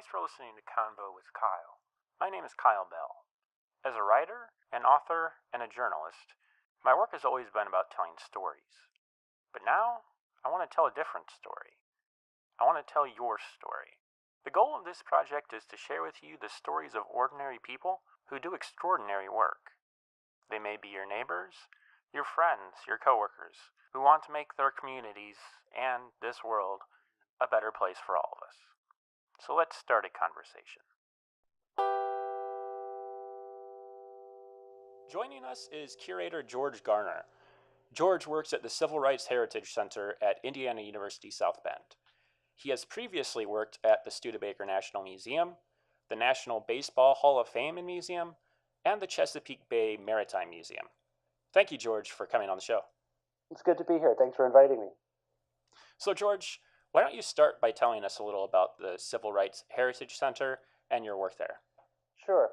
Thanks for listening to Convo with Kyle. My name is Kyle Bell. As a writer, an author, and a journalist, my work has always been about telling stories. But now, I want to tell a different story. I want to tell your story. The goal of this project is to share with you the stories of ordinary people who do extraordinary work. They may be your neighbors, your friends, your coworkers, who want to make their communities and this world a better place for all of us. So let's start a conversation. Joining us is curator George Garner. George works at the Civil Rights Heritage Center at Indiana University South Bend. He has previously worked at the Studebaker National Museum, the National Baseball Hall of Fame and Museum, and the Chesapeake Bay Maritime Museum. Thank you, George, for coming on the show. It's good to be here. Thanks for inviting me. So, George, why don't you start by telling us a little about the Civil Rights Heritage Center and your work there? Sure.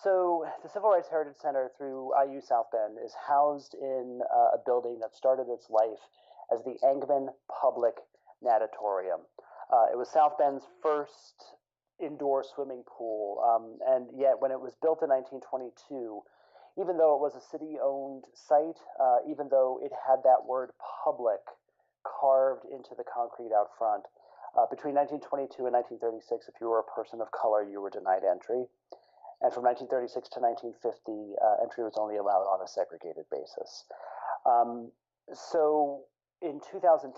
So the Civil Rights Heritage Center through IU South Bend is housed in a building that started its life as the Angman Public Natatorium. It was South Bend's first indoor swimming pool, and yet when it was built in 1922, even though it was a city-owned site, even though it had that word public carved into the concrete out front, between 1922 and 1936, if you were a person of color, you were denied entry. And from 1936 to 1950, entry was only allowed on a segregated basis. So in 2010,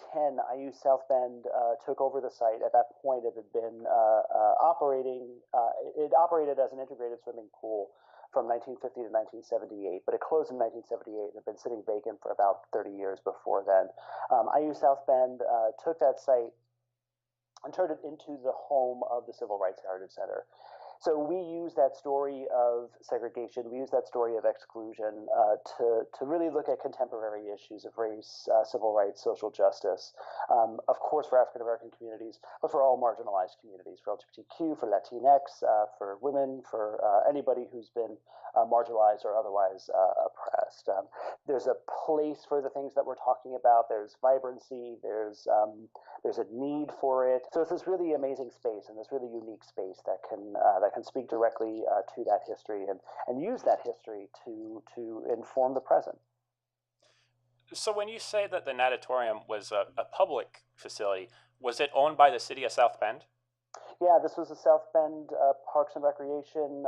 IU South Bend took over the site. At that point, it had been it operated as an integrated swimming pool from 1950 to 1978, but it closed in 1978 and had been sitting vacant for about 30 years before then. IU South Bend took that site and turned it into the home of the Civil Rights Heritage Center. So we use that story of segregation, we use that story of exclusion to really look at contemporary issues of race, civil rights, social justice, of course for African American communities, but for all marginalized communities, for LGBTQ, for Latinx, for women, for anybody who's been marginalized or otherwise oppressed. There's a place for the things that we're talking about. There's vibrancy, there's a need for it. So it's this really amazing space and this really unique space that can speak directly to that history and use that history to inform the present. So when you say that the natatorium was a public facility, was it owned by the city of South Bend? Yeah, this was a South Bend Parks and Recreation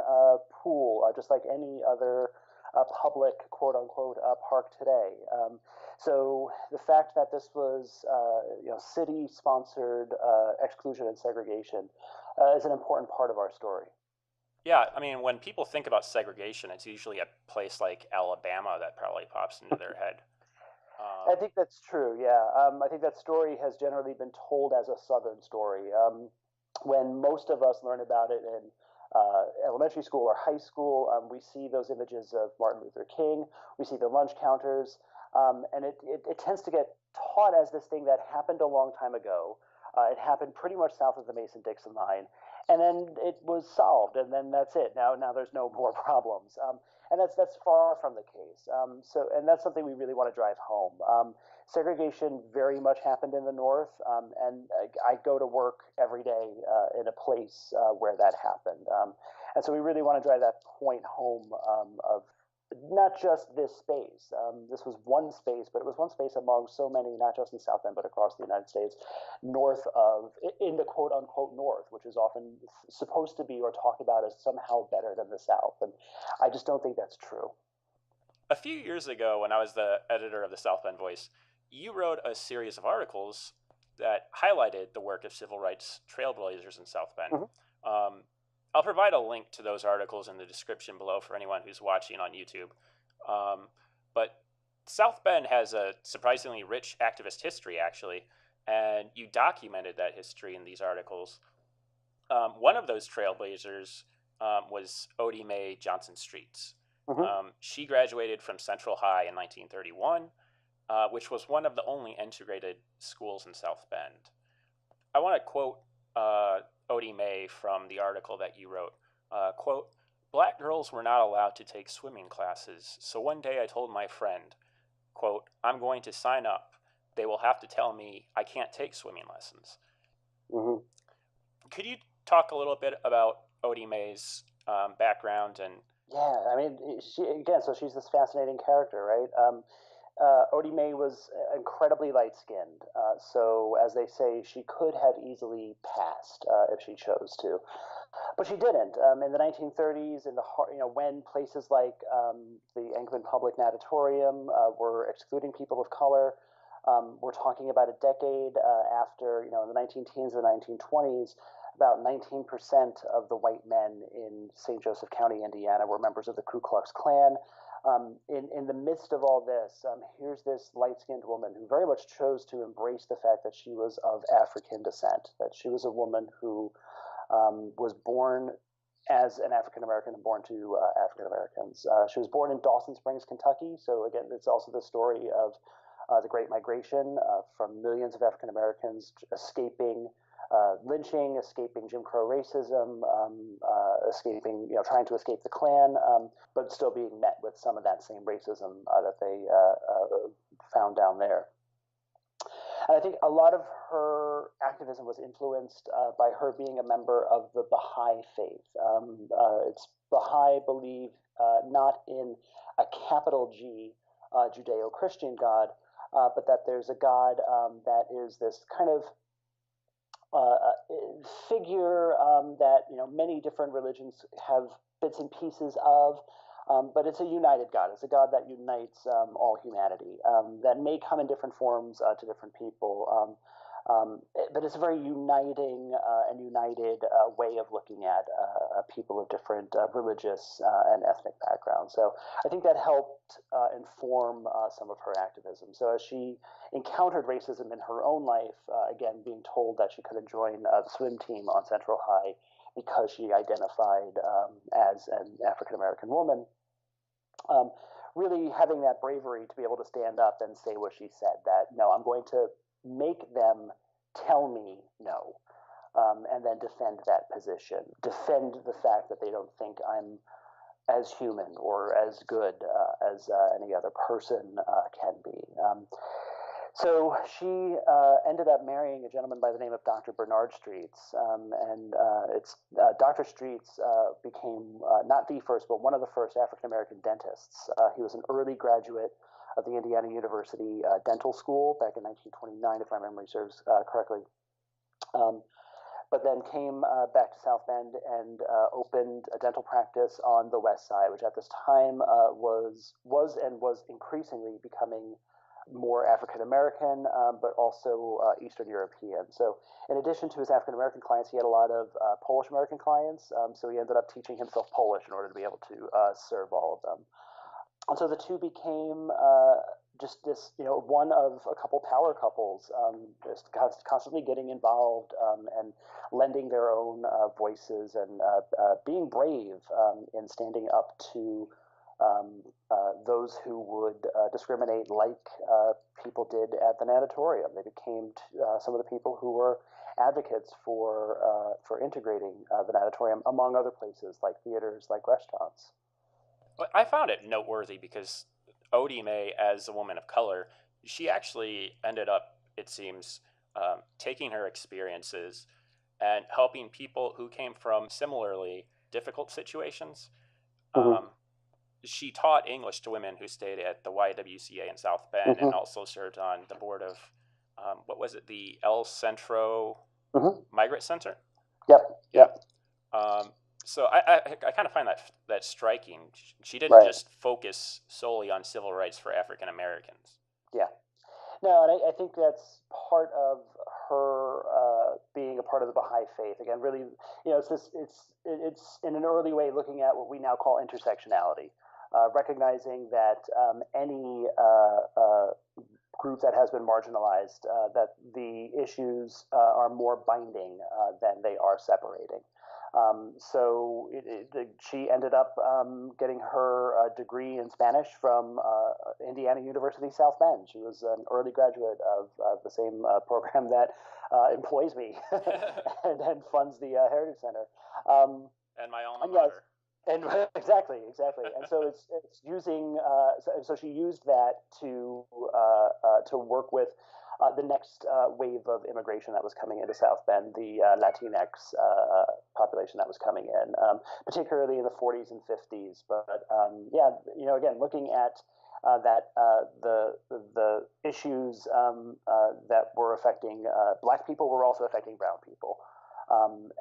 pool, just like any other public, quote-unquote, park today. So the fact that this was city-sponsored exclusion and segregation is an important part of our story. Yeah, I mean, when people think about segregation, it's usually a place like Alabama that probably pops into their head. I think that's true, yeah. I think that story has generally been told as a Southern story. When most of us learn about it in elementary school or high school, we see those images of Martin Luther King, we see the lunch counters, and it tends to get taught as this thing that happened a long time ago. It happened pretty much south of the Mason-Dixon line, and then it was solved, and then that's it. Now there's no more problems, and that's far from the case. And that's something we really want to drive home. Segregation very much happened in the North, and I go to work every day in a place where that happened, and so we really want to drive that point home of not just this space. This was one space, but it was one space among so many, not just in South Bend, but across the United States, in the quote-unquote North, which is often supposed to be or talked about as somehow better than the South. And I just don't think that's true. A few years ago, when I was the editor of the South Bend Voice, you wrote a series of articles that highlighted the work of civil rights trailblazers in South Bend. Mm-hmm. I'll provide a link to those articles in the description below for anyone who's watching on YouTube. But South Bend has a surprisingly rich activist history, actually, and you documented that history in these articles. One of those trailblazers was Odie Mae Johnson Streets. Mm-hmm. She graduated from Central High in 1931, which was one of the only integrated schools in South Bend. I want to quote Odie Mae from the article that you wrote. Quote, "Black girls were not allowed to take swimming classes, so one day I told my friend, quote, I'm going to sign up. They will have to tell me I can't take swimming lessons." Mm-hmm. Could you talk a little bit about Odie May's background and? Yeah, I mean, so she's this fascinating character, right? Odie May was incredibly light skinned, so as they say, she could have easily passed if she chose to, but she didn't. In the 1930s, when places like the Anglican Public Natatorium were excluding people of color, we're talking about a decade after, in the 19 teens and the 1920s. About 19% of the white men in St. Joseph County, Indiana, were members of the Ku Klux Klan. In the midst of all this, here's this light-skinned woman who very much chose to embrace the fact that she was of African descent, that she was a woman who was born as an African American and born to African Americans. She was born in Dawson Springs, Kentucky. So again, it's also the story of the Great Migration from millions of African Americans escaping lynching, escaping Jim Crow racism, trying to escape the Klan, but still being met with some of that same racism that they found down there. And I think a lot of her activism was influenced by her being a member of the Baha'i faith. It's Baha'i believe not in a capital G Judeo-Christian God, but that there's a God that is this kind of figure that many different religions have bits and pieces of, but it's a united God. It's a God that unites all humanity, that may come in different forms to different people, but it's a very uniting and united way of looking at people of different religious and ethnic backgrounds. So I think that helped inform some of her activism. So as she encountered racism in her own life, again, being told that she couldn't join the swim team on Central High because she identified as an African American woman, really having that bravery to be able to stand up and say what she said, that, no, I'm going to make them tell me no, and then defend that position, defend the fact that they don't think I'm as human or as good as any other person can be. So she ended up marrying a gentleman by the name of Dr. Bernard Streets, and Dr. Streets became not the first, but one of the first African American dentists. He was an early graduate of the Indiana University Dental School back in 1929, if my memory serves correctly. But then came back to South Bend and opened a dental practice on the west side, which at this time was increasingly becoming more African American, but also Eastern European. So in addition to his African American clients, he had a lot of Polish American clients. So he ended up teaching himself Polish in order to be able to serve all of them. And so the two became just this, one of a couple power couples, just constantly getting involved and lending their own voices and being brave in standing up to those who would discriminate like people did at the natatorium. They became some of the people who were advocates for integrating the natatorium among other places like theaters, like restaurants. But I found it noteworthy because Odie May, as a woman of color, she actually ended up, it seems, taking her experiences and helping people who came from similarly difficult situations. Mm-hmm. She taught English to women who stayed at the YWCA in South Bend, and also served on the board of, the El Centro Migrant Center? Yep. So I kind of find that striking. She didn't just focus solely on civil rights for African Americans. Yeah. No, and I think that's part of her being a part of the Baha'i faith. Again, really, it's in an early way looking at what we now call intersectionality, recognizing that any group that has been marginalized, that the issues are more binding than they are separating. So she ended up getting her degree in Spanish from Indiana University South Bend. She was an early graduate of the same program that employs me and funds the Heritage Center. And my alma mater. And exactly. And so it's using. So she used that to work with the next wave of immigration that was coming into South Bend, the Latinx population that was coming in, particularly in the 40s and 50s. But yeah, again, looking at the issues that were affecting Black people were also affecting brown people.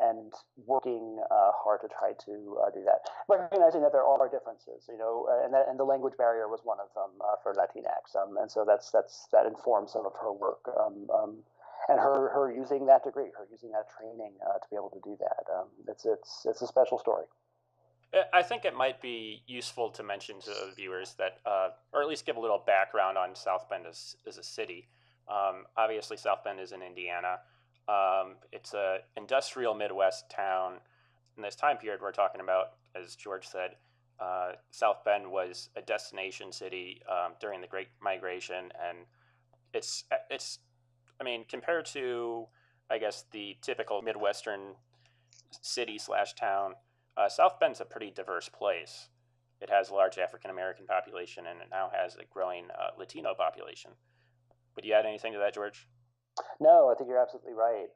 And working hard to try to do that, recognizing that there are differences, and the language barrier was one of them for Latinx, and so that informs some of her work, and her using that degree, her using that training to be able to do that. It's a special story. I think it might be useful to mention to the viewers that, or at least give a little background on South Bend as a city. Obviously, South Bend is in Indiana. It's a industrial Midwest town. In this time period we're talking about, as George said, South Bend was a destination city during the Great Migration, and it's I mean, compared to, I guess, the typical Midwestern city slash town, South Bend's a pretty diverse place. It has a large African American population, and it now has a growing Latino population. Would you add anything to that, George? No, I think you're absolutely right.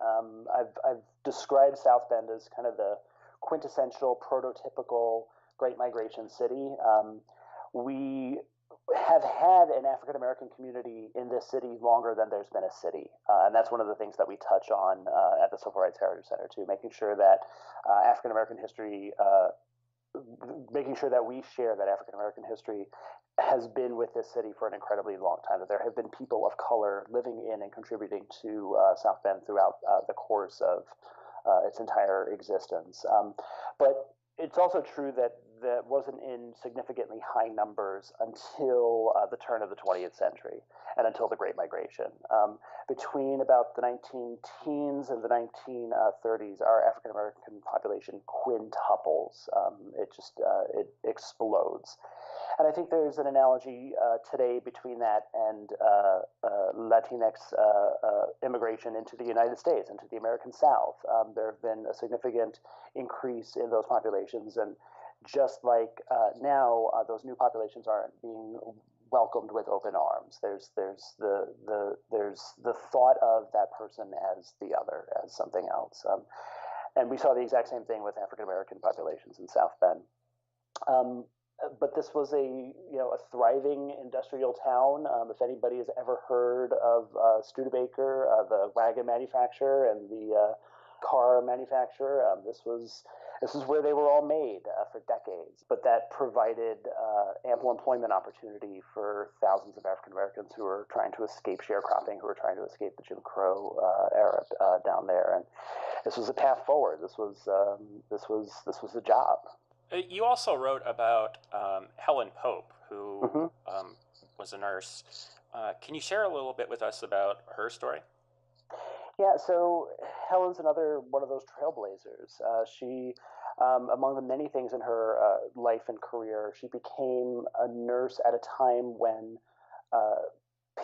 I've described South Bend as kind of the quintessential, prototypical Great Migration city. We have had an African American community in this city longer than there's been a city, and that's one of the things that we touch on at the Civil Rights Heritage Center too, making sure that African American history, making sure that we share that African American history has been with this city for an incredibly long time, that there have been people of color living in and contributing to South Bend throughout the course of its entire existence. But it's also true that that wasn't in significantly high numbers until the turn of the 20th century and until the Great Migration. Between about the 19 teens and the 1930s, our African American population quintuples. It explodes. And I think there's an analogy today between that and Latinx immigration into the United States, into the American South. There have been a significant increase in those populations, and just like now, those new populations aren't being welcomed with open arms. There's the thought of that person as the other, as something else, and we saw the exact same thing with African American populations in South Bend. But this was a thriving industrial town. If anybody has ever heard of Studebaker, the wagon manufacturer and the car manufacturer, this is where they were all made for decades. But that provided ample employment opportunity for thousands of African Americans who were trying to escape sharecropping, who were trying to escape the Jim Crow era down there. And this was a path forward. This was a job. You also wrote about Helen Pope, who was a nurse. Can you share a little bit with us about her story? Yeah, so Helen's another one of those trailblazers. She, among the many things in her life and career, she became a nurse at a time when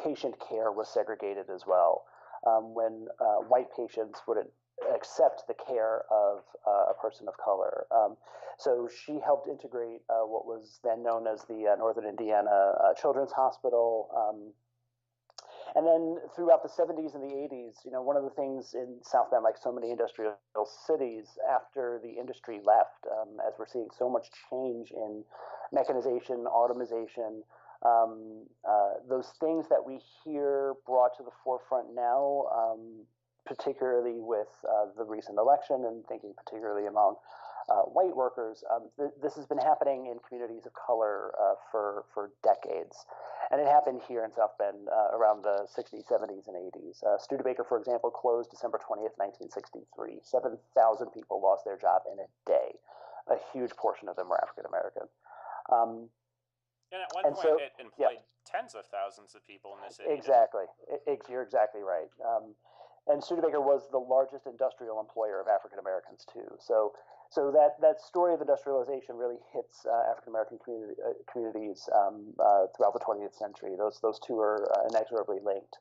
patient care was segregated as well, when white patients wouldn't accept the care of a person of color. So she helped integrate what was then known as the Northern Indiana Children's Hospital. And then throughout the 70s and the 80s, one of the things in South Bend, like so many industrial cities, after the industry left, as we're seeing so much change in mechanization, automation, those things that we hear brought to the forefront now, particularly with the recent election and thinking particularly among white workers, this has been happening in communities of color for decades. And it happened here in South Bend around the 60s, 70s, and 80s. Studebaker, for example, closed December 20th, 1963. 7,000 people lost their job in a day. A huge portion of them were African American. And at one point, it employed tens of thousands of people in this city. Exactly. You're exactly right. And Studebaker was the largest industrial employer of African Americans too. So that story of industrialization really hits African American communities throughout the 20th century. Those two are inexorably linked.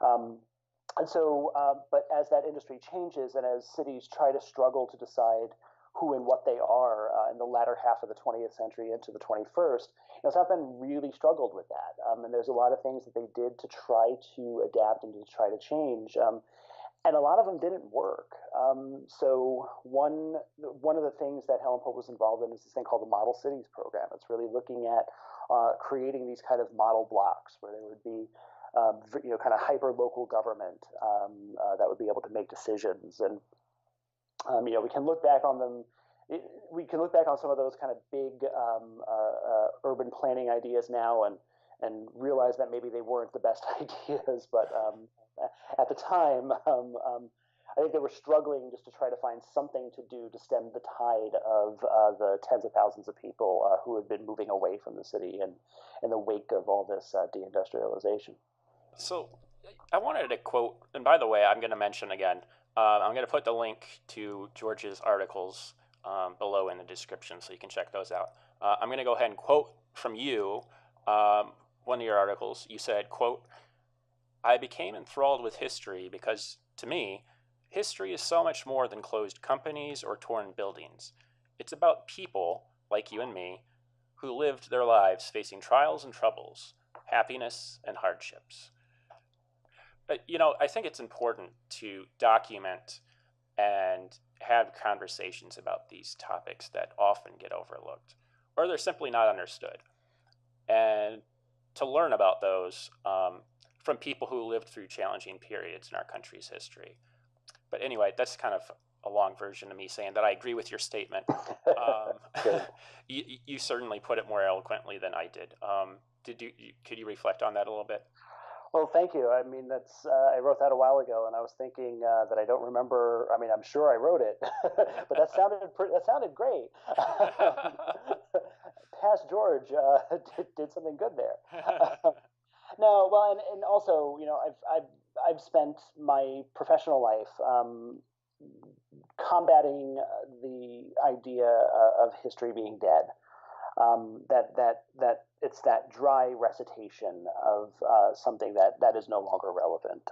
And so, but as that industry changes and as cities try to struggle to decide who and what they are in the latter half of the 20th century into the 21st, South Bend really struggled with that. And there's a lot of things that they did to try to adapt and to try to change. And a lot of them didn't work. So one of the things that Helen Pope was involved in is this thing called the Model Cities program. It's really looking at creating these kind of model blocks where there would be kind of hyper local government that would be able to make decisions. And we can look back on them. We can look back on some of those kind of big urban planning ideas now and realize that maybe they weren't the best ideas. But at the time, I think they were struggling just to try to find something to do to stem the tide of the tens of thousands of people who had been moving away from the city in the wake of all this deindustrialization. So I wanted to quote, and by the way, I'm going to mention again, I'm going to put the link to George's articles below in the description so you can check those out. I'm going to go ahead and quote from you, one of your articles. You said, quote, "I became enthralled with history because, to me, history is so much more than closed companies or torn buildings. It's about people, like you and me, who lived their lives facing trials and troubles, happiness and hardships." But, I think it's important to document and have conversations about these topics that often get overlooked, or they're simply not understood. And to learn about those from people who lived through challenging periods in our country's history. But anyway, that's kind of a long version of me saying that I agree with your statement. You certainly put it more eloquently than I did. Could you reflect on that a little bit? Well, thank you. I mean, I wrote that a while ago, and I was thinking that I don't remember. I mean, I'm sure I wrote it, but that sounded great. Past George did something good there. No, well, and also, I've spent my professional life combating the idea of history being dead. That it's that dry recitation of something that is no longer relevant.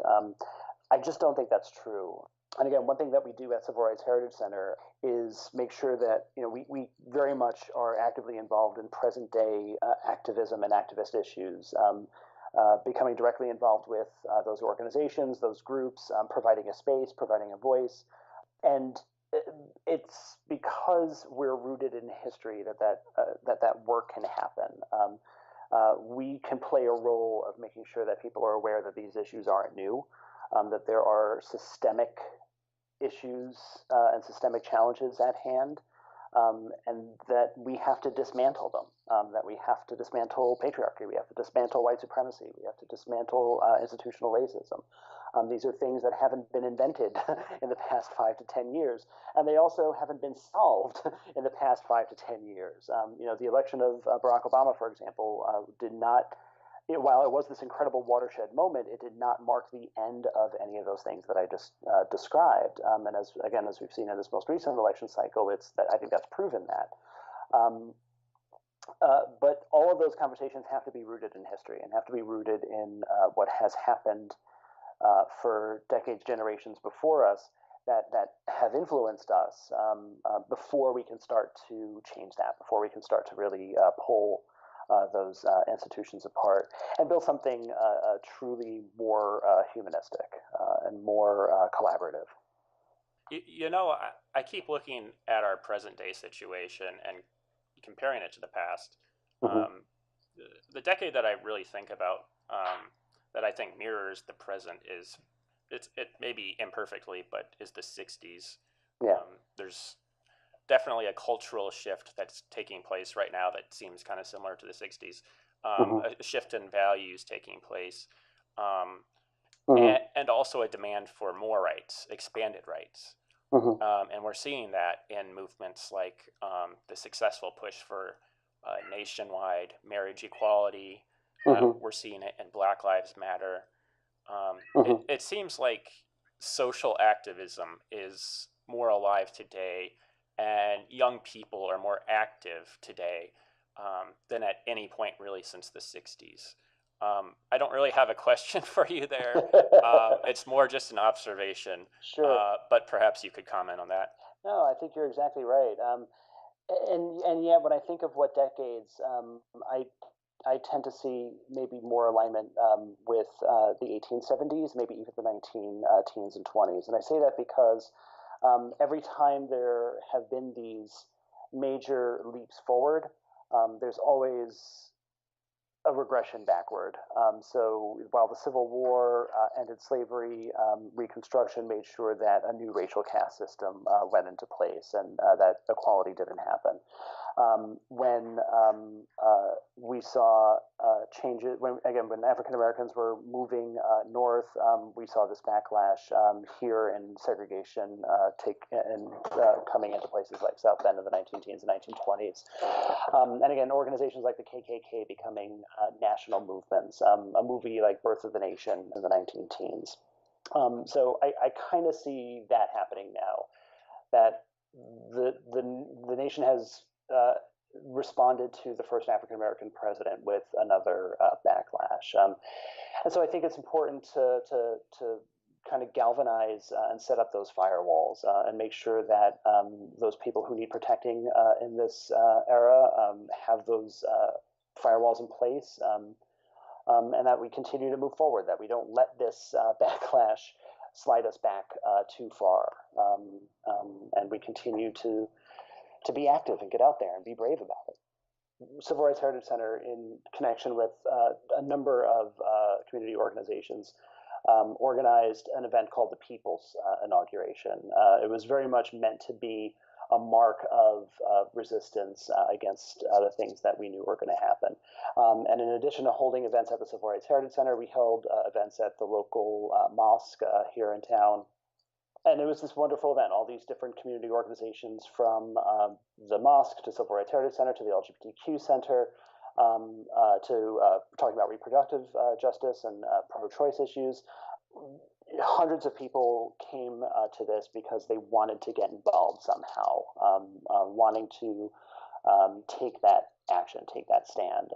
I just don't think that's true. And again, one thing that we do at Civil Rights Heritage Center is make sure that we very much are actively involved in present day activism and activist issues. Becoming directly involved with those organizations, those groups, providing a space, providing a voice, and it's because we're rooted in history that work can happen. We can play a role of making sure that people are aware that these issues aren't new, that there are systemic issues and systemic challenges at hand, and that we have to dismantle them, that we have to dismantle patriarchy, we have to dismantle white supremacy, we have to dismantle institutional racism. These are things that haven't been invented in the past 5 to 10 years, and they also haven't been solved in the past 5 to 10 years. The election of Barack Obama, for example, did not, while it was this incredible watershed moment, it did not mark the end of any of those things that I just described. And as we've seen in this most recent election cycle, I think that's proven that. But all of those conversations have to be rooted in history and have to be rooted in what has happened for decades, generations before us that have influenced us before we can start to change that, before we can start to really pull those institutions apart and build something truly more humanistic and more collaborative. I keep looking at our present day situation and comparing it to the past. Mm-hmm. The decade that I really think about that I think mirrors the present is it maybe imperfectly, but is the 60s. Yeah. There's definitely a cultural shift that's taking place right now that seems kind of similar to the 60s. A shift in values taking place, and also a demand for more rights, expanded rights. And we're seeing that in movements like the successful push for nationwide marriage equality. We're seeing it in Black Lives Matter. It seems like social activism is more alive today, and young people are more active today than at any point really since the 60s. I don't really have a question for you there. It's more just an observation. Sure. But perhaps you could comment on that. No, I think you're exactly right. And yet, when I think of what decades, I tend to see maybe more alignment with the 1870s, maybe even the 19 teens and 20s. And I say that because every time there have been these major leaps forward, there's always a regression backward. So while the Civil War ended slavery, Reconstruction made sure that a new racial caste system went into place and that equality didn't happen. When we saw changes, when African Americans were moving north, we saw this backlash here in segregation coming into places like South Bend in the 19 teens and 1920s. And again, organizations like the KKK becoming national movements. A movie like Birth of the Nation in the 19 teens. So I kind of see that happening now. That the nation has responded to the first African American president with another backlash, and so I think it's important to kind of galvanize and set up those firewalls and make sure that those people who need protecting in this era have those firewalls in place, and that we continue to move forward. That we don't let this backlash slide us back too far, and we continue to be active and get out there and be brave about it. Civil Rights Heritage Center, in connection with a number of community organizations, organized an event called the People's Inauguration. It was very much meant to be a mark of resistance against the things that we knew were going to happen. And in addition to holding events at the Civil Rights Heritage Center, we held events at the local mosque here in town. And it was this wonderful event. All these different community organizations, from the mosque to Civil Rights Heritage Center to the LGBTQ Center, to talking about reproductive justice and pro-choice issues. Hundreds of people came to this because they wanted to get involved somehow, wanting to take that action, take that stand.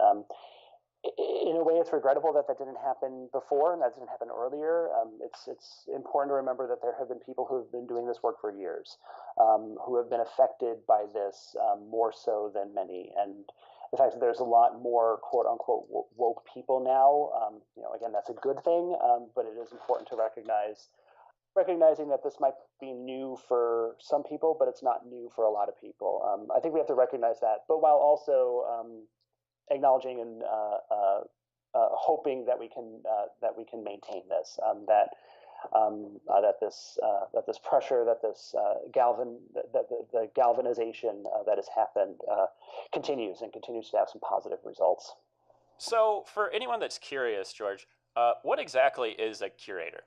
In a way, it's regrettable that that didn't happen before and that didn't happen earlier. It's important to remember that there have been people who have been doing this work for years, who have been affected by this more so than many. And the fact that there's a lot more quote unquote woke people now, again, that's a good thing, but it is important to recognizing that this might be new for some people, but it's not new for a lot of people. I think we have to recognize that, but while also acknowledging and hoping that we can maintain this, that this pressure, that this the galvanization that has happened continues to have some positive results. So, for anyone that's curious, George, what exactly is a curator?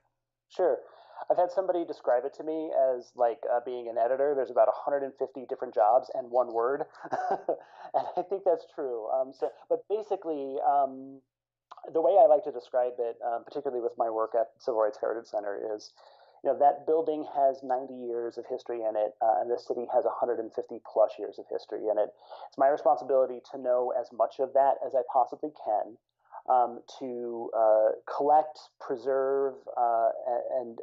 Sure. I've had somebody describe it to me as like being an editor. There's about 150 different jobs and one word, and I think that's true. But basically, the way I like to describe it, particularly with my work at Civil Rights Heritage Center, is that building has 90 years of history in it, and this city has 150 plus years of history in it. It's my responsibility to know as much of that as I possibly can. To collect, preserve, and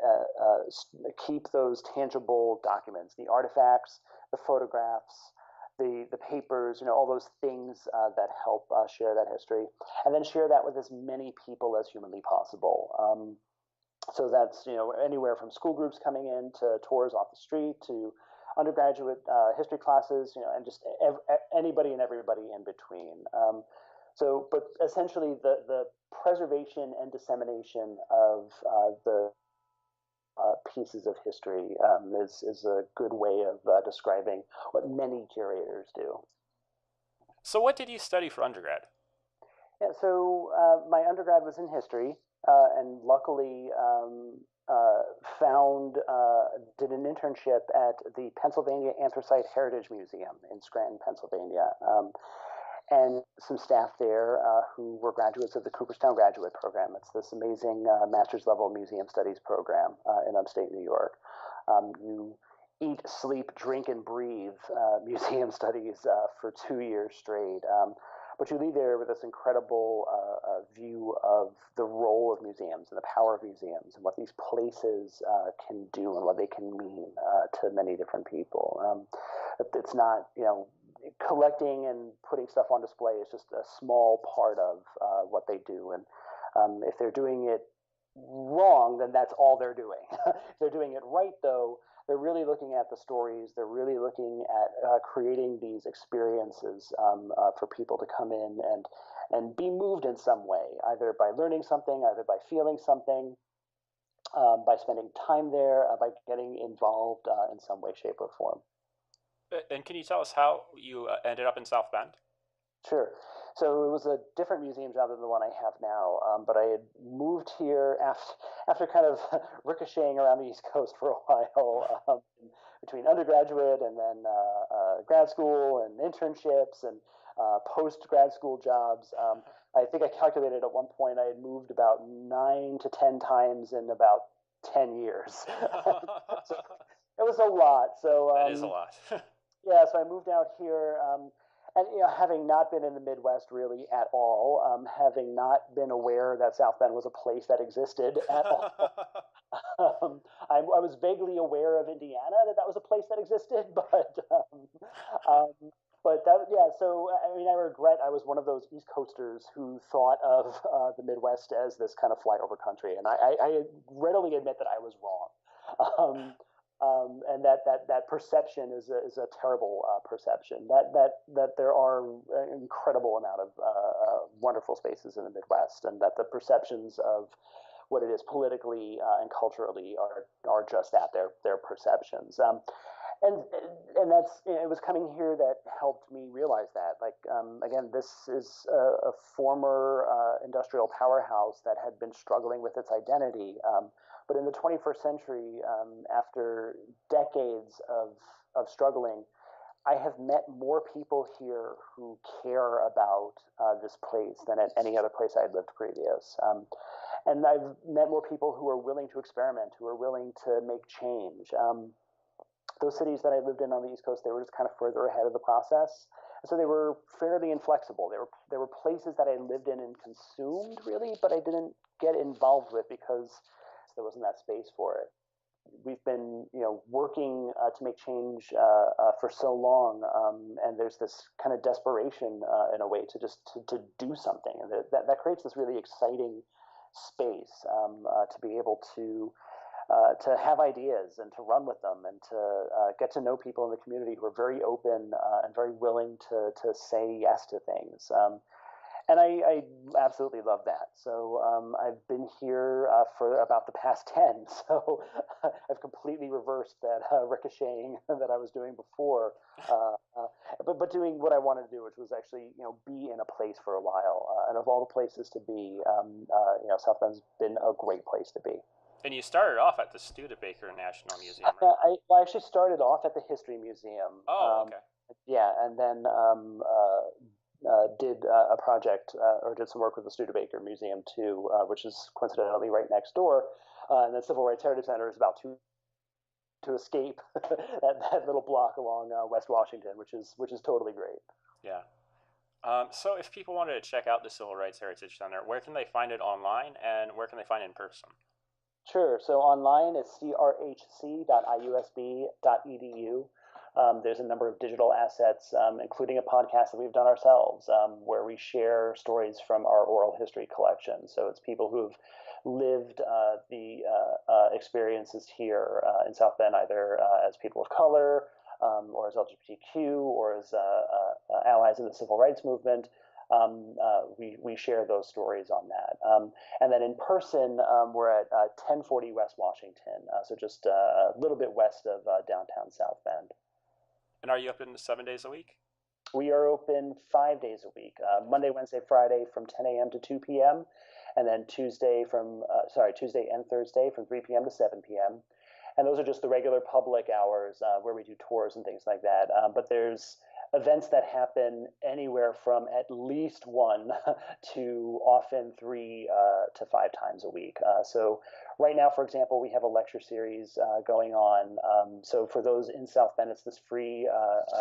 keep those tangible documents, the artifacts, the photographs, the papers, all those things that help share that history, and then share that with as many people as humanly possible. So that's anywhere from school groups coming in to tours off the street to undergraduate history classes, and just anybody and everybody in between. But essentially, the preservation and dissemination of the pieces of history is a good way of describing what many curators do. So, what did you study for undergrad? Yeah, so my undergrad was in history, and luckily did an internship at the Pennsylvania Anthracite Heritage Museum in Scranton, Pennsylvania. And some staff there who were graduates of the Cooperstown Graduate Program. It's this amazing master's level museum studies program in upstate New York. You eat, sleep, drink, and breathe museum studies for 2 years straight. But you leave there with this incredible view of the role of museums and the power of museums and what these places can do and what they can mean to many different people. It's not, collecting and putting stuff on display is just a small part of what they do. And if they're doing it wrong, then that's all they're doing. If they're doing it right, though, they're really looking at the stories. They're really looking at creating these experiences for people to come in and be moved in some way, either by learning something, either by feeling something, by spending time there, by getting involved in some way, shape, or form. And can you tell us how you ended up in South Bend? Sure. So it was a different museum job than the one I have now, but I had moved here after kind of ricocheting around the East Coast for a while, between undergraduate and then grad school and internships and post-grad school jobs. I think I calculated at one point I had moved about 9 to 10 times in about 10 years. So it was a lot. So that is a lot. Yeah, so I moved out here, and having not been in the Midwest really at all, having not been aware that South Bend was a place that existed at all. I was vaguely aware of Indiana, that was a place that existed, but that, yeah. So I mean, I regret I was one of those East Coasters who thought of the Midwest as this kind of flyover country, and I readily admit that I was wrong. And that perception is a terrible perception. That there are an incredible amount of wonderful spaces in the Midwest, and that the perceptions of what it is politically and culturally are just that, they're perceptions. And that's, it was coming here that helped me realize that. Like, again, this is a former industrial powerhouse that had been struggling with its identity. But in the 21st century, after decades of struggling, I have met more people here who care about this place than at any other place I had lived previous. And I've met more people who are willing to experiment, who are willing to make change. Those cities that I lived in on the East Coast, they were just kind of further ahead of the process. And so they were fairly inflexible. There were places that I lived in and consumed, really, but I didn't get involved with because there wasn't that space for it. We've been, working to make change for so long, and there's this kind of desperation in a way to just to do something, and that creates this really exciting space to be able to have ideas and to run with them and to get to know people in the community who are very open and very willing to say yes to things. And I absolutely love that. So I've been here for about the past 10. So I've completely reversed that ricocheting that I was doing before, but doing what I wanted to do, which was actually be in a place for a while. And of all the places to be, South Bend's been a great place to be. And you started off at the Studebaker National Museum, right? I actually started off at the History Museum. Oh, okay. Yeah, and then did a project or did some work with the Studebaker Museum too, which is coincidentally right next door. And the Civil Rights Heritage Center is about to escape that little block along West Washington, which is totally great. Yeah. So if people wanted to check out the Civil Rights Heritage Center, where can they find it online, and where can they find it in person? Sure. So online it's crhc.iusb.edu. There's a number of digital assets, including a podcast that we've done ourselves, where we share stories from our oral history collection. So it's people who've lived the experiences here in South Bend, either as people of color, or as LGBTQ, or as allies in the civil rights movement. We share those stories on that. And then in person, we're at 1040 West Washington, so just a little bit west of downtown South Bend. And are you open 7 days a week? We are open 5 days a week, Monday, Wednesday, Friday from 10 a.m. to 2 p.m. And then Tuesday and Thursday from 3 p.m. to 7 p.m. And those are just the regular public hours where we do tours and things like that. But there's events that happen anywhere from at least one to often 3 to 5 times a week. So right now, for example, we have a lecture series going on. So for those in South Bend, it's this free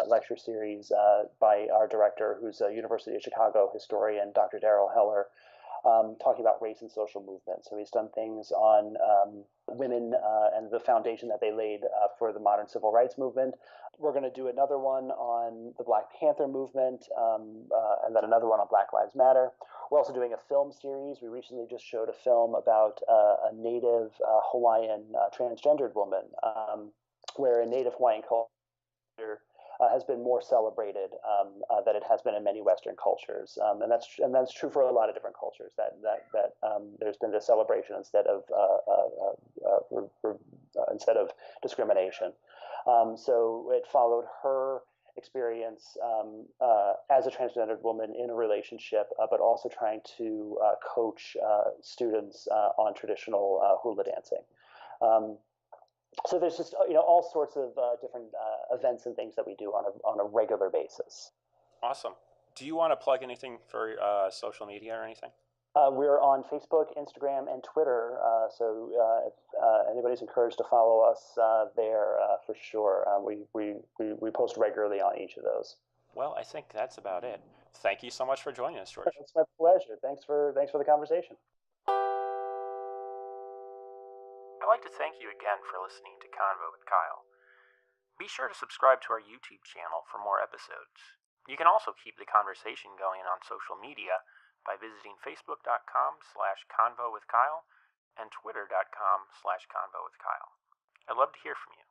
lecture series by our director, who's a University of Chicago historian, Dr. Daryl Heller, talking about race and social movement. So he's done things on women and the foundation that they laid for the modern civil rights movement. We're going to do another one on the Black Panther movement, and then another one on Black Lives Matter. We're also doing a film series. We recently just showed a film about a native Hawaiian transgendered woman, where a native Hawaiian culture has been more celebrated than it has been in many Western cultures, and that's true for a lot of different cultures. That there's been this celebration instead of discrimination. So it followed her experience as a transgendered woman in a relationship, but also trying to coach students on traditional hula dancing. So there's just all sorts of different events and things that we do on a regular basis. Awesome. Do you want to plug anything for social media or anything? We're on Facebook, Instagram, and Twitter. So if anybody's encouraged to follow us there, for sure. We post regularly on each of those. Well, I think that's about it. Thank you so much for joining us, George. It's my pleasure. Thanks for the conversation. I'd like to thank you again for listening to Convo with Kyle. Be sure to subscribe to our YouTube channel for more episodes. You can also keep the conversation going on social media by visiting facebook.com/convowithkyle and twitter.com/convowithkyle. I'd love to hear from you.